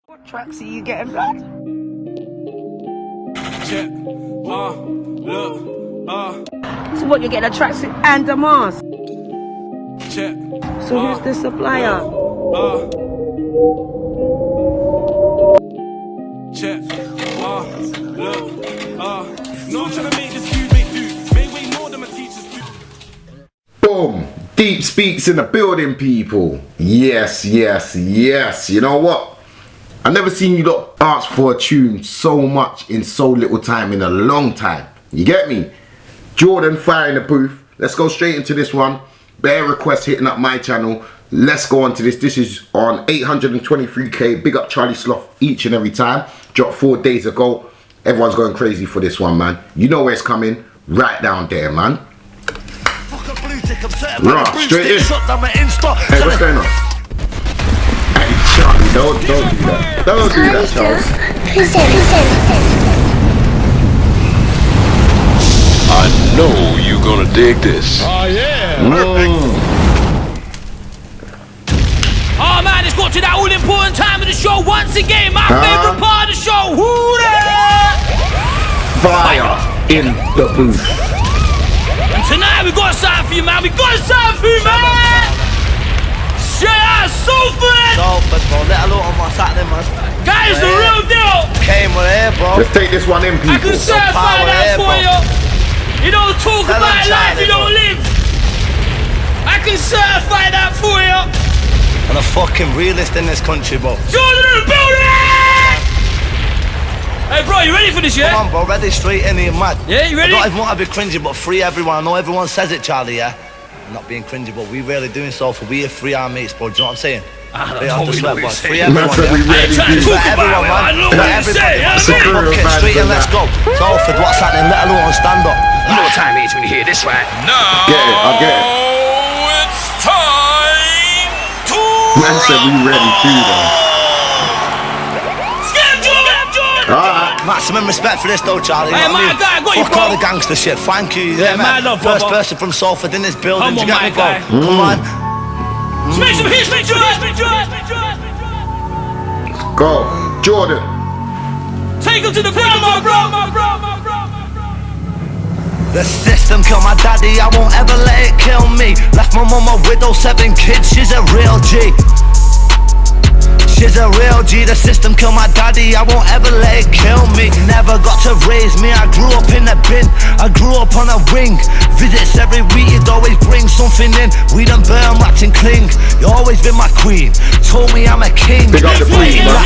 What tracks are you getting, blood? Check. Look. So what, you're getting a tracksuit and a mask? Check. So who's the supplier? Check. Look. No, I'm trying to make this food make do. Make way more than my teachers do. Boom. Deepsspeaks in the building, people. Yes. You know what? I've never seen you lot ask for a tune so much in so little time in a long time. You get me? Jordan fire in the booth. Let's go straight into this one. Bare requests hitting up my channel. Let's go on to this. This is on 823k. Big up Charlie Sloth each and every time. Dropped 4 days ago. Everyone's going crazy for this one, man. You know where it's coming. Right down there, man. Right, straight in. Hey, what's going on? Hey, Charlie, don't do that. Don't do that, Charlie. I know you're gonna dig this. Oh yeah. Oh man, it's got to that all important time of the show once again. My favorite part of the show. Who there? Fire in the booth. And tonight we got something for you, man. We got something for you, man. Shout out Salford. Salford, bro. Let alone on my Saturday, man. Guys, the real deal. Came with here, bro. Let's take this one in, I people. can certify that for you. You don't talk Tell about them life, Charlie, you don't live. I can certify that for you. I'm a fucking realist in this country, bro. Jordan in the building! Hey bro, you ready for this, yeah? Come on, bro. Ready straight in here, mad. Yeah, you ready? I don't even want to be cringy, but free everyone. I know everyone says it, Charlie, yeah? I'm not being cringy, but we really doing so for we are free our mates, bro. Do you know what I'm saying? Free everyone, Man said we yeah? really trying to do. talk about it, I know what you say, yeah? So fucking straight and let's go. Salford, what's happening? Let alone stand up. You know what time it is when you hear this, right? Now Get it, I get it. it's time to Man said we really do, though. Skip Jordan! Alright. Maximum respect for this though, Charlie. Hey, You know what my guy, I mean? got you, Fuck bro. all the gangster shit. Thank you. Yeah, man. man, no, First bro. person from Salford in this building. Come Do on, you get my me, bro? guy. Come on. Make some history, Jordan! Go. Jordan. Take him to the ground, my bro! The system killed my daddy, I won't ever let it kill me. Left my mum a widow, 7 kids, she's a real G. She's a real G, the system killed my daddy, I won't ever let it kill me. Never got to raise me, I grew up in the bin, I grew up on a wing. Visits every week, you'd always bring something in. Weed and burn, wax and cling. You always been my queen, told me I'm a king. Big up the queen, man.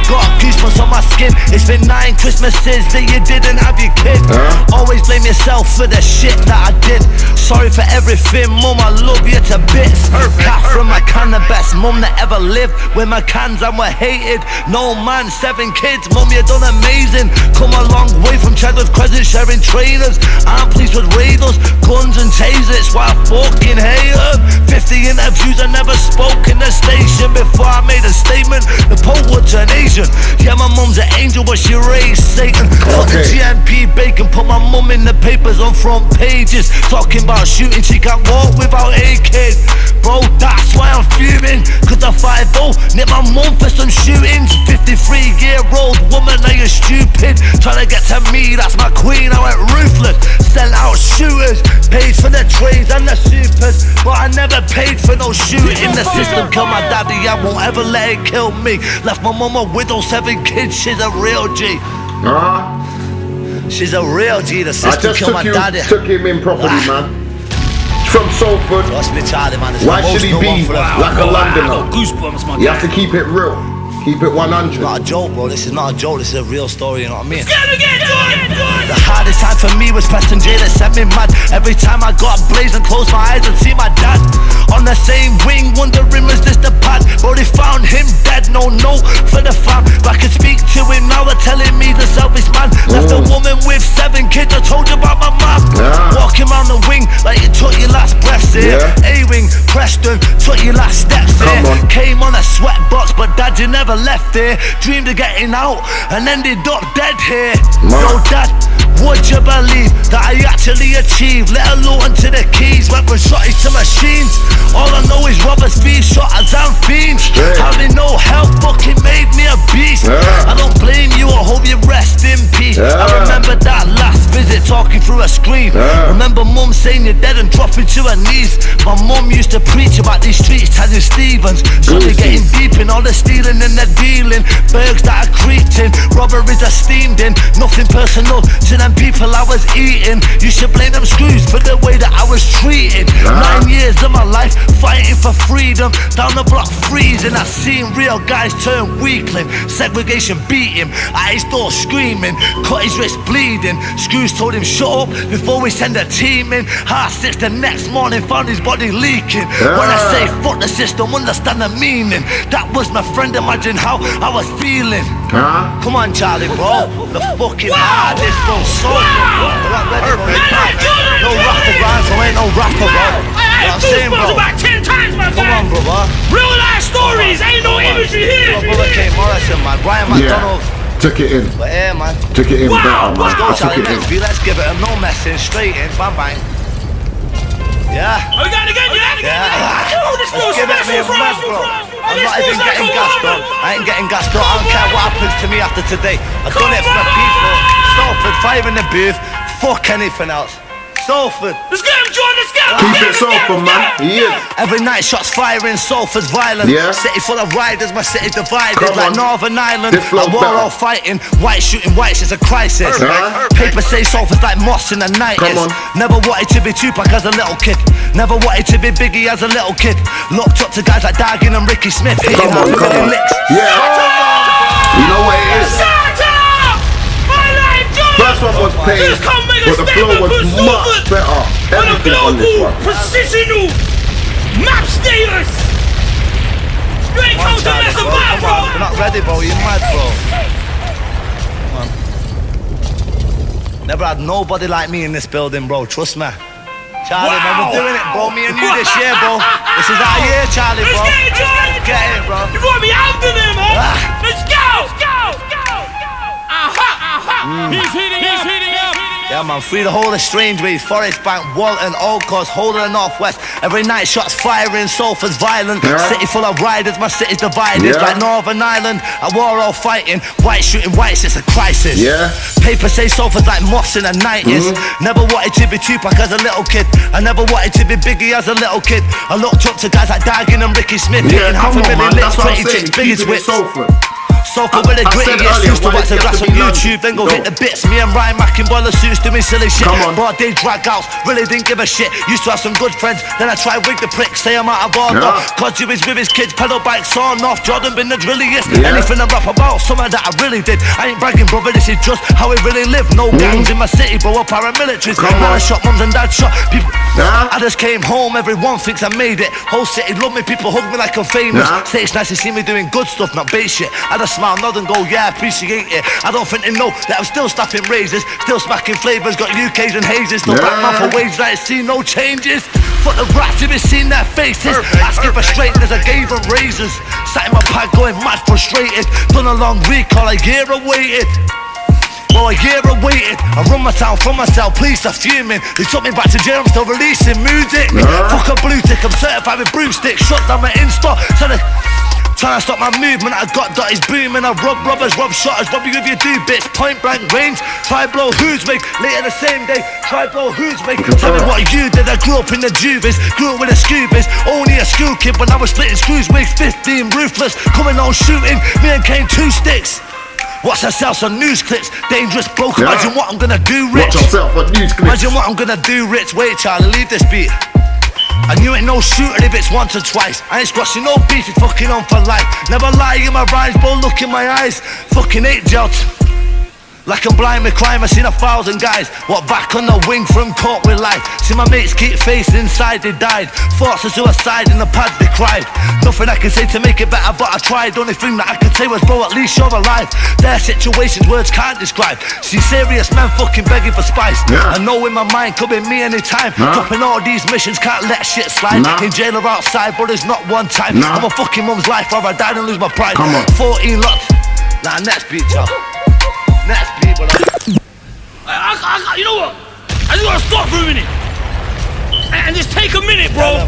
Got goosebumps on my skin. It's been 9 Christmases that you didn't have your kid. Always blame yourself for the shit that I did. Sorry for everything, mum, I love you to bits. Cat from my can, the best mum that ever lived. With my cans and we're hated. No man, 7 kids, mum, you done amazing. Come a long way from Chadwick Crescent, sharing trailers. I'm pleased with raiders, guns and tasers. Why I fucking hate them. 50 interviews, I never spoke in the station before I made a statement. The Pope would turn Asian. Yeah, my mum's an angel, but she raised Satan. Got the GMP bacon, put my mum in the papers on front pages. Talking about shooting, she can't walk without AK. Bro, that's why I'm fuming. Cause the 5-0 nicked my mum for some shootings. 53-year-old woman, now you're stupid. Trying to get to me, that's my queen, I went ruthless. Sent out shooters, paid for the trains and the supers, but I never paid for no shooting. The system killed my daddy, I won't ever let it kill me. Left my mum a widow, 7 kids, she's a real G. She's a real G, the system killed my daddy. Took him in properly, man. From Salford. Trust me, Charlie, man. Why should he be like a Londoner? I got goosebumps, my guy. You have to keep it real. Keep it 100. It's not a joke, bro. This is not a joke. This is a real story, you know what I mean? Jordan! The hardest time for me was Preston J that sent me mad. Every time I got blazed and closed my eyes and see my dad on the same wing, wondering was this the pad? But they found him dead, no for the fam. But I can speak to him now, they're telling me the selfish man left a woman with 7 kids. I told you about my mom. Walking around the wing like you took your last breaths here. A-wing, Preston, took your last steps here. Came on a sweatbox, but dad, you never left there. Dreamed of getting out and ended up dead here. No dad, would you believe that I actually achieved? Let alone to the keys, went from shotties to machines. All I know is robbers, thieves, shotters and fiends. Having no help fucking made me a beast. through a screen. Remember mum saying you're dead and dropping to her knees. My mum used to preach about these streets, Tanya Stevens. So they're getting deep in all the stealing and the dealing. Bergs that are creeping, robberies are steamed in. Nothing personal to them people I was eating. You should blame them screws for the way that I was treated. 9 years of my life fighting for freedom. Down the block freezing, I've seen real guys turn weakling. Segregation beat him, at his door screaming, cut his wrist bleeding. Screws told him shut up before we send a team in. 6:30 the next morning, found his body leaking. When I say fuck the system, understand the meaning. That was my friend, imagine how I was feeling. Come on Charlie bro, the fucking hardest bro. So no rapper bro, so ain't no rapper bro. I had goosebumps about 10 times, my Come on, brother. Real life stories, ain't no imagery here. My brother K. Morrison, man. Brian McDonald. Took it in. But yeah, man. Took it in better, man. Let's go, I took Charlie. it in. Next beat, let's give it a no messing, straight in, bang bang. Yeah. Oh, we got it again, Yeah. Oh, this feels Let's give it me a special, mad, bro. I'm not even getting gassed up. I ain't getting gassed up. I don't care what happens to me after today. I've done it for the people. Salford, 5 in the booth. Fuck anything else. Salford. Let's get him, John, let's get him. Keep it Salford, man. He is. Every night shots firing, Salford's violent. Yeah. City full of riders, my city's divided. Come like on. Northern Ireland. This flow's A war better. all fighting, white shooting whites, it's a crisis. Paper say Salford's like moss in the 90s. Come on. Never wanted to be Tupac as a little kid. Never wanted to be Biggie as a little kid. Looked up to guys like Daggin and Ricky Smith. Hitting Come on, half a come million on. licks. Yeah. You know what it is? First one was paid, but the flow was much better. Everything on this one. Precisional map status. You ain't come to mess about, Come on, we're not ready, bro. You're mad, bro. Come on. Never had nobody like me in this building, bro. Trust me. Charlie, man, we're doing it, bro. Me and you this year, bro. This is our year, Charlie, bro. Let's get it, John. Let's get it, bro. You want me out of there, man? Let's go. He's heating up. Yeah, man, free the whole of Strangeways, Forest Bank, Walton, Old Coast, whole of the Northwest. Every night shots firing, Salford's violent. City full of riders, my city's divided. Like Northern Ireland, a war all fighting. White shooting whites, it's a crisis. Paper say Salford's like moss in the 90s. Never wanted to be Tupac as a little kid. I never wanted to be Biggie as a little kid. I looked up to guys like Daggin and Ricky Smith. Hitting half a million licks, 20 chicks, biggest whips. Salford with the grittiest, used to watch the grass on YouTube, then go hit the bits. Me and Ryan macking boiler suits doing silly shit. But they drag outs, really didn't give a shit. Used to have some good friends, then I tried wig the prick, say I'm out of order. Cause he was with his kids, pedal bikes on off. Jordan been the drilliest. Anything I rap about, something that I really did. I ain't bragging, brother, this is just how it really live. No gangs in my city, bro, or paramilitaries. Man, I shot mums and dad shot people. I just came home, everyone thinks I made it. Whole city love me, people hug me like I'm famous. Say it's nice to see me doing good stuff, not bait shit. I just smile, nod and go, yeah, appreciate it. I don't think they know that I'm still snapping razors, still smacking flavours, got UKs and hazes. Still back man for wages, I ain't seen no changes. Fuck the rats, if you seen their faces. Asking for straighteners, I gave them razors. Sat in my pad going mad frustrated. Done a long recall, a year awaited. Well, a year awaited. I run my town from myself, police are fuming. They took me back to jail, I'm still releasing music. Fuck a blue tick, I'm certified with broomstick. Shut down my Insta, trying to stop my movement. I got dotties booming. I rob robbers, rob shotters, rob you if you do bits. Point blank range, try blow who's make. Later the same day, try blow who's make. Tell me what you did. I grew up in the juvies, grew up with the scoobies. Only a school kid when I was splitting screws, wigs, 15, ruthless. Coming on shooting, me and Kane 2 sticks. Watch yourself on news clips, dangerous broke. Imagine what I'm gonna do, Rich. Watch yourself on news clips. Imagine what I'm gonna do, Rich. Wait, Charlie, leave this beat. And you ain't no shooter if it's once or twice. I ain't squashing no beef, it's fucking on for life. Never lie in my rhymes, but look in my eyes. Fucking hate gelt. Like I'm blind with crime, I seen 1,000 guys walk back on the wing from court with life. See my mates keep facing inside, they died. Thoughts of suicide in the pads they cried. Nothing I can say to make it better, but I tried. Only thing that I could say was, bro, at least you're alive. Their situations words can't describe. See serious men fucking begging for spice. I know in my mind could be me anytime. Dropping all these missions, can't let shit slide. In jail or outside, but it's not one time. I'm a fucking mum's life, or I died and lose my pride. 14 locked. Nah, next beat, y'all. Next beat, but you know what? I just gotta stop for a minute and just take a minute, bro.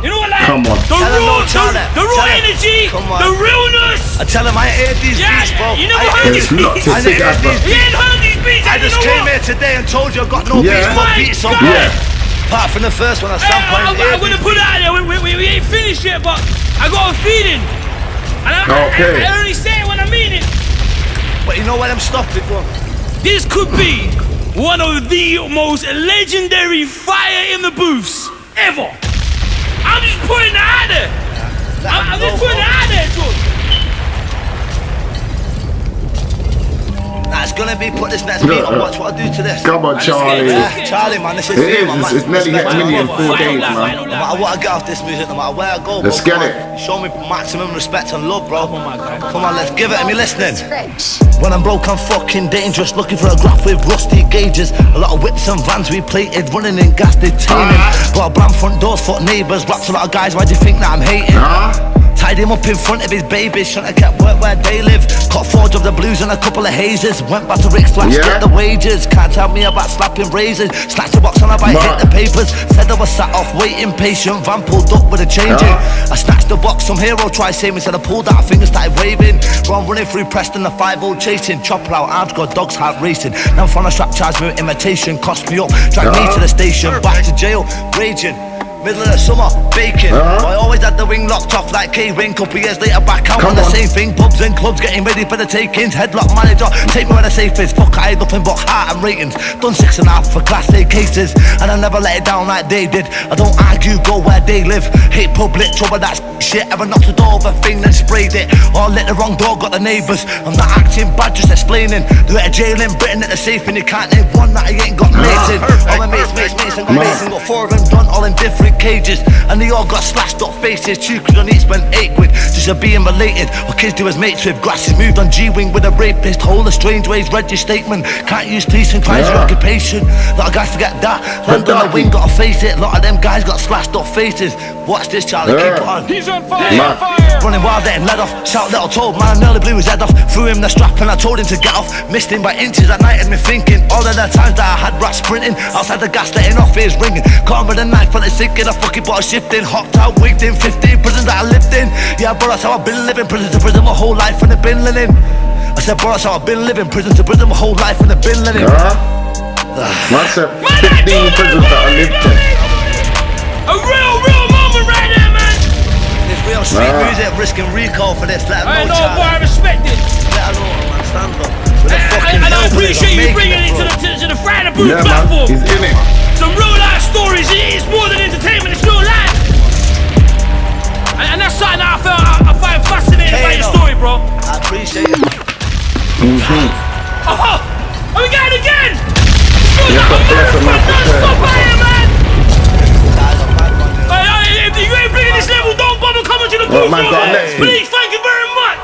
You know what, like, Come on. the raw energy, the realness. I tell him I ain't heard these beats, bro. You never heard these beats. You ain't heard these beats. I just came here today and told you I've got no beats, but beats on Yeah. Apart from the first one, I sampled. I'm gonna put it out there. We ain't finished yet, but I got a feeling. And Okay. I only say it when I mean it. But you know what? I'm stopped it, bro. This could be one of the most legendary fire in the booths ever. I'm just putting it out there. I'm just putting it out there, George. Nah, it's gonna be put this next beat on. Watch what I do to this. Come on, Charlie. Yeah, Charlie, man, this is It you, is. man. It's nearly hit a million in 4 days, man. No matter what I get off this music, no matter where I go, Let's bro, get come on. it. Show me maximum respect and love, bro. Come on, let's give it. Are me listening? Rich. When I'm broke, I'm fucking dangerous. Looking for a graph with rusty gauges. A lot of whips and vans replated, running in gas detaining. Got a brand front doors, fuck neighbours. Raps a lot of guys, why do you think that I'm hating? Tied him up in front of his babies, trying to get work where they live. Caught 4 of the blues and a couple of hazes. Went back to Rick's Flats, get the wages. Can't tell me about slapping razors. Snatched the box on a bike, hit the papers. Said I was sat off, waiting patient. Van pulled up with a change in. I snatched the box, some hero tried saving me. Said I pulled out, fingers started waving. Bro, I'm running through Preston, the 5-0 chasing. Chopper out, arms got dogs heart racing. Now I'm from a strap charge me with imitation. Cost me up, dragged me to the station. Back to jail, raging. Middle of the summer, baking. I always had the wing locked off like K-Ring. Couple years later, back out on the same thing. Pubs and clubs getting ready for the take-ins. Headlock manager, take me where the safe is. Fuck, I had nothing but heart and ratings. Done 6.5 for class A cases, and I never let it down like they did. I don't argue, go where they live. Hate public trouble, that's shit. Ever knocked the door of a thing and sprayed it, or lit the wrong door, got the neighbours. I'm not acting bad, just explaining. Do it a jail in Britain at the safe, and you can't name one that I ain't got mated. All my mates and got mates, and got 4 of them done all in different cages, and they all got slashed up faces. 2 quid on each, spent 8 quid just for being related. What kids do as mates with. Grasses moved on G-Wing with a rapist. Whole of strange ways, read your statement. Can't use police and crimes your occupation. Lot of guys forget that. Land on the wing, gotta face it. Lot of them guys got slashed up faces. Watch this, Charlie, keep it on. He's on fire. Running wild, getting led off. Shout little told man, I nearly blew his head off. Threw him the strap and I told him to get off. Missed him by inches at night, had me thinking. All of the times that I had rats sprinting outside the gas, letting off ears ringing. Caught him with a knife, but it's sinking. A fucking bottle shifting. Hopped out, wigged in 15 prisons that I lived in. Yeah, bro, that's how I've been living. Prison to prison my whole life and I've been living. I said, bro, that's how I've been living. Prison to prison my whole life and I've been living. Man said 15 prisons that I lived in. A real moment right there, man. This real street music, risking recall for this. Let I him know, know, boy, I Charlie. respect it. Let him know, man, stand up. With a fucking And I hillbilly, appreciate you I'm bringing making it to the Friday Booth Yeah, man, platform. he's in it. Some real life stories. It's more than entertainment, it's real life. And that's something that I find fascinating about your story, bro. I appreciate it. Oh, we got it again. Yeah, but bless him, man, for sure. Stop here, man. Guys, I'm mad, man. If you ain't bringing this level, don't bother coming to the Well, booth, man, bro. got next Please, thank you very much.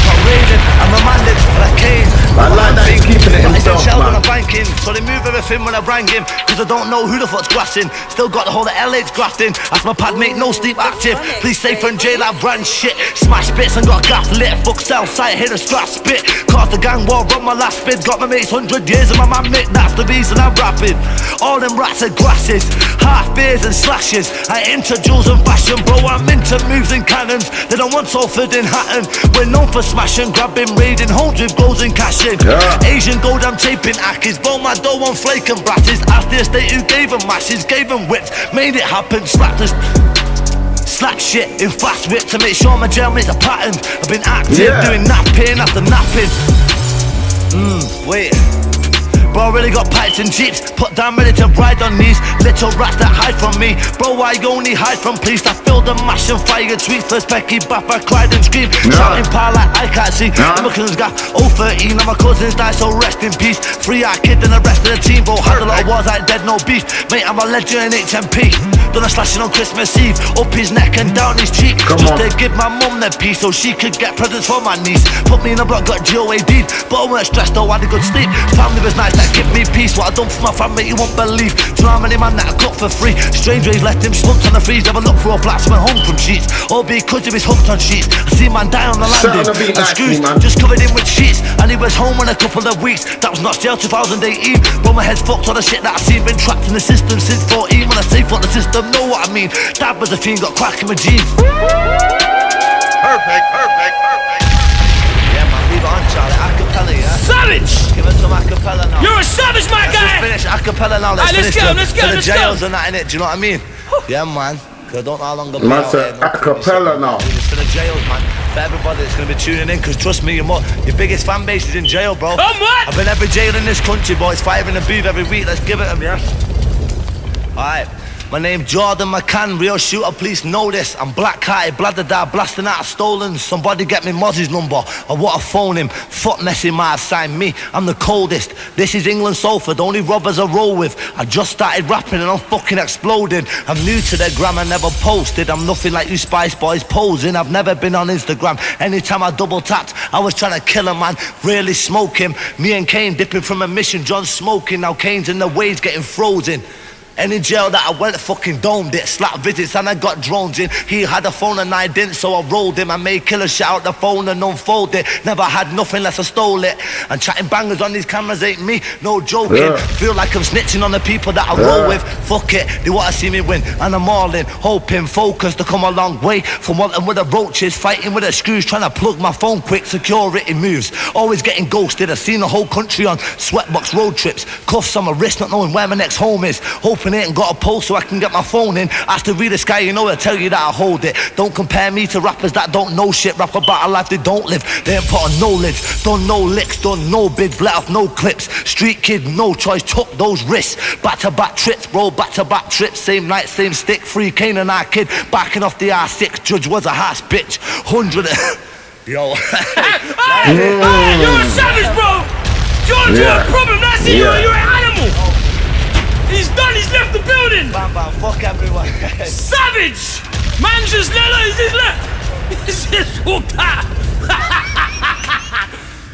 Got raided, I'm remanded, but I came. I like that he's keeping it But it's in himself, shells when man. I'm banking, so they move everything when I rang him. Cause I don't know who the fuck's grassing. Still got the whole of LH grafting. Ask my pad mate, no sleep active. Please stay from jail, I brand shit. Smash bits and got gaff lit. Fuck south side, hit a strap spit. Cause the gang war on my last bid. Got my mates 100 years and my man Mick, that's the reason I'm rapping. All them rats are grasses, half beers and slashes. I into jewels and fashion, bro, I'm into moves and cannons. They don't want Salford in Hatton. We're known for smashing, grabbing, raiding homes with goals and cashing. Asian gold, I'm taping ackies. Blow my dough on flake and brasses. Ask the estate who gave them mashes, gave them whips, made it happen, slapped us. Slap shit in fast whip to make sure my gel makes a pattern. I've been active, doing napping after napping. Wait. Bro, really got pipes and jeeps. Put down ready to ride on these little rats that hide from me. Bro, I only hide from police. I filled the mash and fired tweets. First Becky Baff, I cried and screamed. Shouting power like I can't see. The Muckins got 013 and my cousins died, so rest in peace. 3-eyed kid and the rest of the team, bro. Had a lot of wars like dead, no beef. Mate, I'm a legend in HMP. Done a slashing on Christmas Eve. Up his neck and down his cheek. Just to give my mum the peace so she could get presents for my niece. Put me in a block, got GOA deed. But I weren't stressed though, I had a good sleep. Family was nice, that give me peace. What I done for my family, you won't believe. Do you know how many man that I got for free? Strange ways left him slumped on the freeze. Never looked for a blacks, went home from sheets. All because he was hooked on sheets. I see man die on the landing. And screws just covered in with sheets. And he was home in a couple of weeks. That was not jail 2018. But my head's fucked all the shit that I seen. Been trapped in the system since 14. When I say fuck the system, know what I mean. Dad was a fiend, got crack in my jeans. Perfect. Yeah man, leave it on, Charlie. Acapella, yeah? Savage. Give us some acapella now. acapella now. Let's Alright, finish let's go. the jails and that, innit? Do you know what I mean? Yeah, man. Cause I don't know how long Man said acapella now. It's for the jails, man. For everybody that's gonna be tuning in, cause trust me, your biggest fan base is in jail, bro. Come on! I've been every jail in this country, boys. 5 in the booth every week. Let's give it them, yeah. Alright. My name Jordan McCann, real shooter, please know this. I'm black-hearted, bladder blasting out stolen. Somebody get me Mozzie's number, I want to phone him. Fuck messy might have signed me, I'm the coldest. This is England Salford, only robbers I roll with. I just started rapping and I'm fucking exploding. I'm new to the gram, I never posted. I'm nothing like you Spice Boys posing. I've never been on Instagram. Anytime I double tapped, I was trying to kill a man, really smoke him. Me and Kane dipping from a mission, John smoking. Now Kane's in the waves getting frozen. Any jail that I went, fucking domed it. Slap visits and I got drones in. He had a phone and I didn't, so I rolled him. I made killers shout out the phone and unfold it. Never had nothing unless I stole it. And chatting bangers on these cameras ain't me, no joking. Yeah. Feel like I'm snitching on the people that I roll with. Fuck it, they wanna see me win. And I'm all in, hoping, focused to come a long way. From wanting with the roaches, fighting with the screws. Trying to plug my phone quick, security moves. Always getting ghosted, I've seen the whole country on sweatbox road trips. Cuffs on my wrist, not knowing where my next home is. Hoping it ain't got a post so I can get my phone in. Ask to read the sky, you know I tell you that I hold it. Don't compare me to rappers that don't know shit. Rap about a life they don't live. They ain't put on no lids, done no licks, done no bids, let off no clips. Street kid, no choice, took those risks. Back to back trips, bro, back to back trips. Same night, same stick, free Kane and our kid. Backing off the R6, judge was a harsh bitch. 100 Yo. Hey, you're a savage, bro! You're a problem, that's it, you're an animal! He's done, he's left the building! Bam bam, fuck everyone. Savage! Man just left, he's just walked out.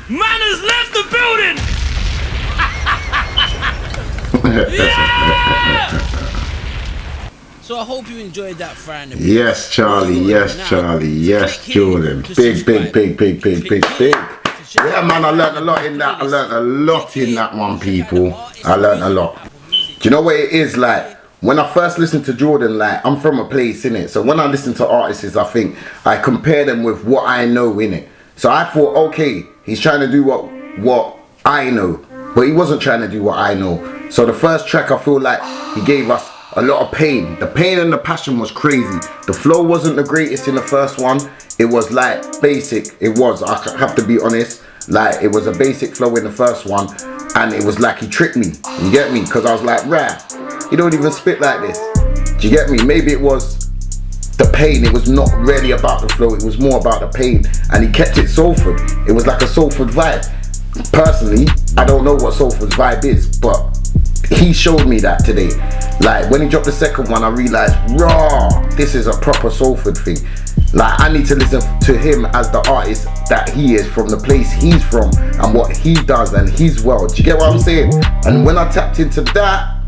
Man has left the building! Yeah! So I hope you enjoyed that, Fran. Yes, Charlie. Yes, Charlie. Yes, Jordan. Big. Yeah, man, I learned a lot in that. I learned a lot in that one, people. I learned a lot. Do you know what it is like? When I first listened to Jordan, like, I'm from a place, innit? So when I listen to artists, I think I compare them with what I know, innit? So I thought, okay, he's trying to do what I know. But he wasn't trying to do what I know. So the first track, I feel like he gave us a lot of pain. The pain and the passion was crazy. The flow wasn't the greatest in the first one. It was like basic. It was, I have to be honest. Like, it was a basic flow in the first one. And it was like he tricked me. You get me? Because I was like, rah, you don't even spit like this. Do you get me? Maybe it was the pain. It was not really about the flow. It was more about the pain. And he kept it Salford. It was like a Salford vibe. Personally, I don't know what Salford's vibe is, but he showed me that today. Like, when he dropped the second one, I realized, raw, this is a proper Salford thing. Like, I need to listen to him as the artist that he is, from the place he's from and what he does and his world. Do you get what I'm saying? And when I tapped into that,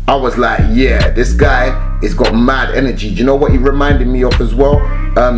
I was like, yeah, this guy has got mad energy. Do you know what he reminded me of as well?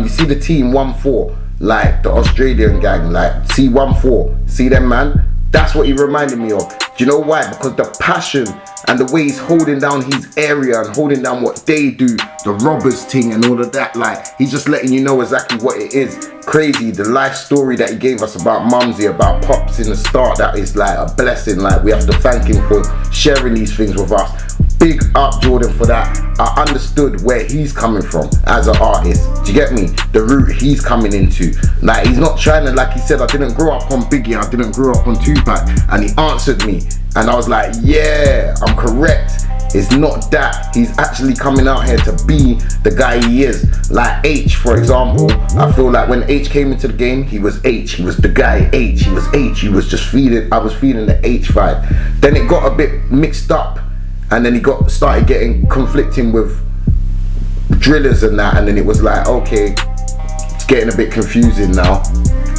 You see the team 1-4, like the Australian gang, like C14, see them, man? That's what he reminded me of. Do you know why? Because the passion and the way he's holding down his area and holding down what they do, the robbers thing and all of that, like, he's just letting you know exactly what it is. Crazy, the life story that he gave us about Mumsy, about Pops in the start, that is like a blessing. Like, we have to thank him for sharing these things with us. Big up Jordan for that. I understood where he's coming from as an artist. Do you get me? The route he's coming into. Like, he's not trying to, like he said, I didn't grow up on Biggie, I didn't grow up on Tupac. And he answered me. And I was like, yeah, I'm correct. It's not that. He's actually coming out here to be the guy he is. Like H, for example. I feel like when H came into the game, he was H. He was the guy H. He was H. He was just feeling, I was feeling the H vibe. Then it got a bit mixed up. And then he started getting conflicting with drillers and that. And then it was like, okay, it's getting a bit confusing now.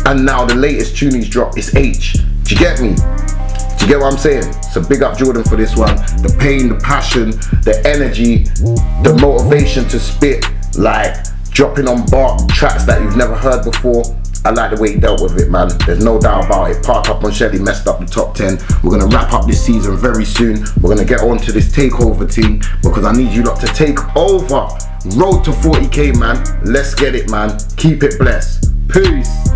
And now the latest tune he's dropped is H. Do you get me? Do you get what I'm saying? So big up Jordan for this one. The pain, the passion, the energy, the motivation to spit, like dropping on bar tracks that you've never heard before. I like the way he dealt with it, man. There's no doubt about it. Parked Up on Shelly messed up the top 10. We're gonna wrap up this season very soon. We're gonna get on to this takeover team because I need you lot to take over. Road to 40k, man. Let's get it, man. Keep it blessed. Peace.